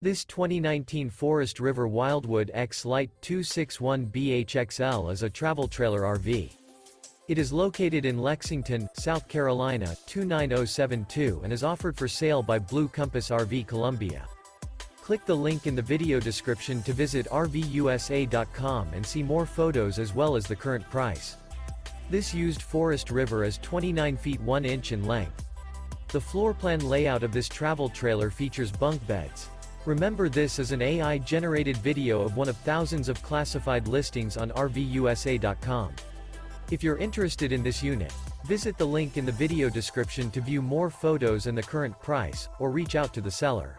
This 2019 Forest River Wildwood X-Lite 261BHXL is a travel trailer RV. It is located in Lexington, South Carolina, 29072 and is offered for sale by Blue Compass RV Columbia. Click the link in the video description to visit RVUSA.com and see more photos as well as the current price. This used Forest River is 29 feet 1 inch in length. The floor plan layout of this travel trailer features bunk beds. Remember, this is an AI-generated video of one of thousands of classified listings on RVUSA.com. If you're interested in this unit, visit the link in the video description to view more photos and the current price, or reach out to the seller.